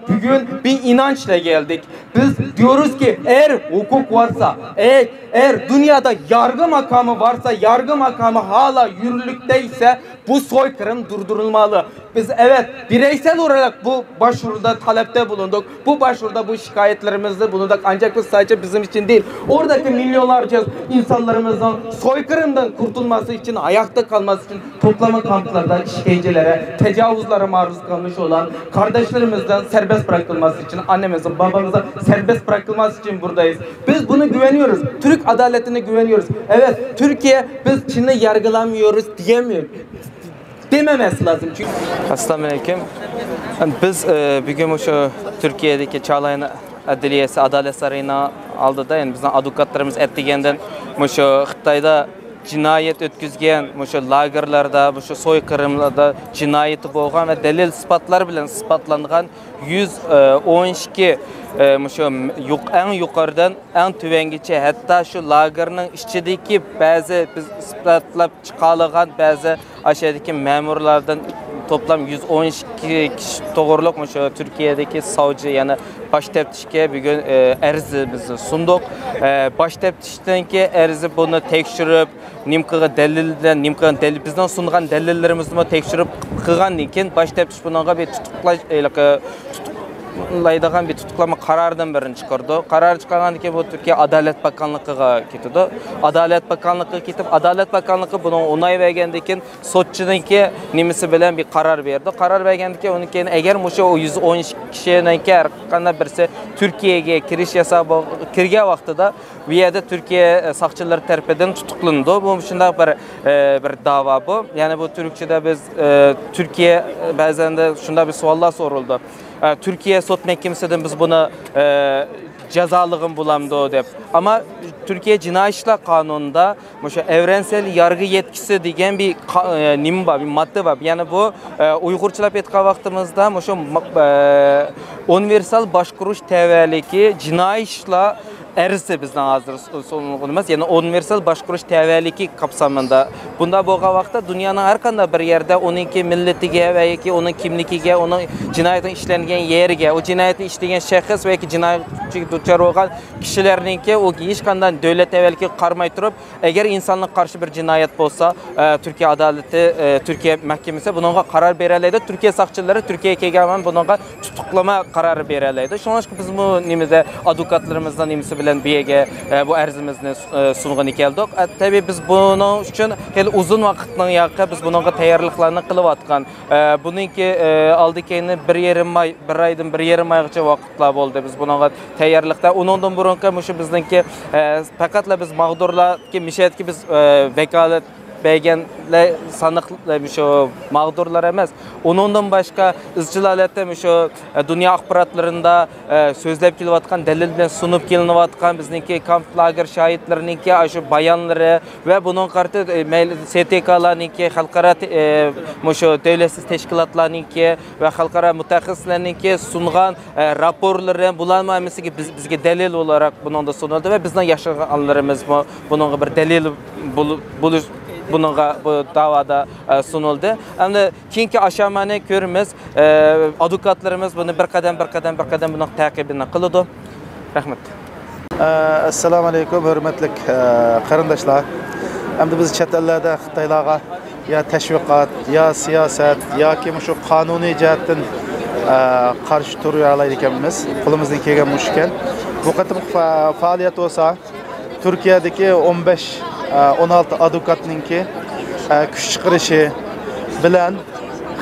bugün bir inançla geldik. Biz diyoruz ki eğer hukuk varsa, eğer dünyada yargı makamı varsa, yargı makamı hala yürürlükteyse bu soykırım durdurulmalı. Biz evet bireysel olarak bu başvuruda talepte bulunduk. Bu başvuruda bu şikayetlerimizde bulunduk. Ancak bu sadece bizim için değil. Oradaki milyonlarca insanlarımızın soykırımdan kurtulması için, ayakta kalması için toplama kamplarda işkencelere, tecavüzlere maruz kalmış olan kardeşlerimizden serbest bırakılması için, annemizin, babamızın serbest bırakılması için buradayız. Biz bunu güveniyoruz. Türk adaletine güveniyoruz. Evet, Türkiye biz Çin'i yargılamıyoruz diyemiyor. Dememesi lazım çünkü. Assalamu alaikum. Biz bugün şu Türkiye'deki Çağlayan Adliyesi Adalet Sarayı'na aldıda, yani bizden advokatlarımız ettigenden şu Xitayda cinayet ötküzgen, şu lagerlarda, şu soykırımlarda cinayeti boğan ve delil ispatlar bilen ispatlangan 112 şu en yukarıdan en tüvengiçe, hatta şu lagerinin içindeki bazı biz ispatlap çıkarılan bazı aşağıdaki memurlardan toplam 112 kişi doğruluk şu Türkiye'deki savcı, yani baş teftişke bugün erzimizi sunduk. Baş teftişten ki erzi bunu tekşirip nimkığı delilden, nimkığı delil bizden sungan delillerimizni tekşirip kılgan iken baş teftiş bununla bir tutuklaydıgan bir tutuklama karardan birini çıkardı. Karar çıkargan ki bu Türkiye Adalet Bakanlığı'na gitti. Adalet Bakanlığı gitip Adalet Bakanlığı bunu onay vergendikin sotçudaki nimisi bilen bir karar verdi. Karar vergendikin onunki eğer muşu o 110 kişinin ki arkanda birisi Türkiye'ye giriş yasağı kirge vaxtıda bir yerde Türkiye sakçıları terpeden tutuklandı. Bu şunda bir dava bu. Yani bu Türkçe'de biz Türkiye bazen de şunda bir suallar soruldu. Türkiye Sot Mahkemesi'den biz bunu cezalığın bulamdı dep. Ama Türkiye Cinayet İşleri Kanunu'nda şu evrensel yargı yetkisi diyen bir nim var, bir madde var. Yani bu Uygurçalap etken vaxtımızda şu universal başkuruş teveliki cinayet işleri erisi bizden hazır olmaz. Yani universal başkuruş teveliki kapsamında. Bunda bu vaxtda dünyanın her kanda bir yerde onunki milletiga ve ki onun kimlikiga, onun cinayetin işlengen yeriga, o cinayetin işlegen şahıs ve ki cinayetçi duçar olgan kişilerinki o hiç kandan devlet teveliki qarmay turib, eğer insanlık karşı bir cinayet bolsa, Türkiye adaleti, Türkiye mahkemesi bununla karar bereleydi. Türkiye sakçıları Türkiye'ye kelgen bununla tutuklama kararı bereleydi. Şunun için biz bu nimide advokatlarımızdan nimisi bilen biyege bu erzimizni sunğan keldik. Tabii biz bunun için uzun vaqtdan yaqqı biz bununla tayyorliklarni qilib atgan. Bununki aldikeni bir aydan bir yarım aygacha vaqtlar bo'ldi. Biz bununla tayyorlikda onundan burunki şu bizniki faqatla biz mağdurlar ki müşahit biz vekalet beğenle sanıklı şu mağdurlar emez. Onundan başka izcilalette şu dünya akbaratlarında sözlep kilovatkan delilden sunup kilovatkan bizdeki kamp lager şahitlerinki şu bayanları ve bunun kartı STK'larınki halkara şu devletsiz teşkilatlarınki ve halkara mütehassislerninki sungan raporları bulanmaması ki bizge delil olarak bunun da sunuldu ve bizden yaşayanlarımız bunun bir delil buluş bununla bu davada sunuldu. Hem keyinki aşamani görürüz. Advokatlarımız bunu bir kadem bunun takibini kıldı. Rahmet. Assalamu alaikum hürmetlik qarindoshlar. Endi biz chet ellarda Xitoylarga ya tashviqot, ya siyoset, yoki shu qonuniy jihatdan qarshi tura oladiganmiz. Qo'limizdan kelgan mushkan. Bu qatim faoliyat bo'lsa Turkiyadagi 15-16 advokatninki kuch chiqarishi bilan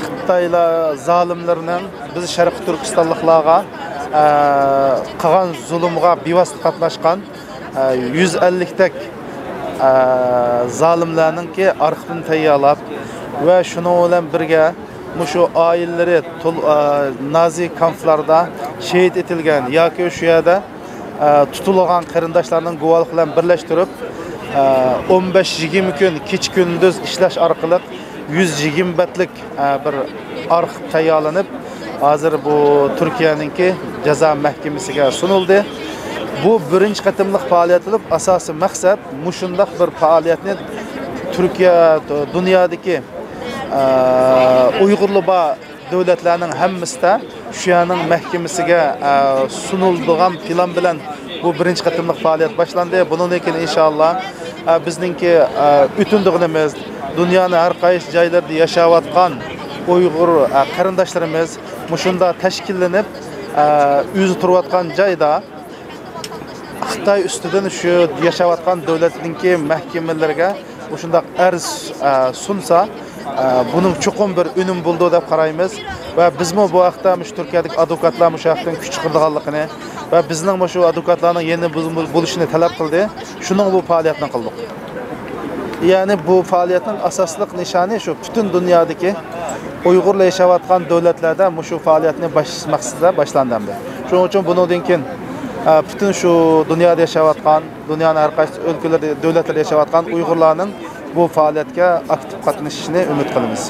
Xitoylar zolimlarning biz Sharq Turkistonliklarga qilgan zulmga bevosita qatnashgan 150 tak zolimlarninki arxivini tayyorlab va shuning bilan birga shu oilalari nazi kamplarda shahid etilgan yoki shu yerda tutilgan qarindoshlarning guvohliklarini birlashtirib 15-20 kun kecha kunduz ishlash orqali 120 betlik bir arxiv tayyorlanib hozir bu Turkiyaninki jazo mahkamasiga sunildi. Bu birinchi qatimliq faoliyat bo'lib, asosiy maqsad mushundaq bir faoliyatni Turkiya dunyodagi Uyg'urlar davlatlarning hammasida shu yerning mahkamasiga suniladigan plan bilan bu birinchi qatimliq faoliyat boshlandi. Bundan keyin inshaalloh bizningki o'tindig'imiz dunyoning har qaysi joylarida yashayotgan Uyg'ur qarindoshlarimiz mushunda tashkillanib o'zi turayotgan joyda Xitoy ustidan shu yashayotgan davlatninki mahkamalarga shunda arz sunsa buning chuqur bir unum bo'ldi deb qaraymiz va bizmi bu vaqtda Turkiyadagi advokatlar shu haqdan kuch chiqarganligini va bizning shu advokatlarning yana bo'lishini talab qildi. Shuning bu faoliyatni qildik. Ya'ni bu faoliyatning asosliq nishoni shu butun dunyodagi Uyg'urlar yashayotgan davlatlarda shu faoliyatni boshlash maqsadida boshlandi. Shuning uchun bundan keyin bütün şu dünyada yaşayotgan, dünyanın her qaysi ülkelerdə, davlatlarda yaşayotgan Uyg'urlarning bu fəaliyyətə aktiv qatnashishini ümid qilamiz.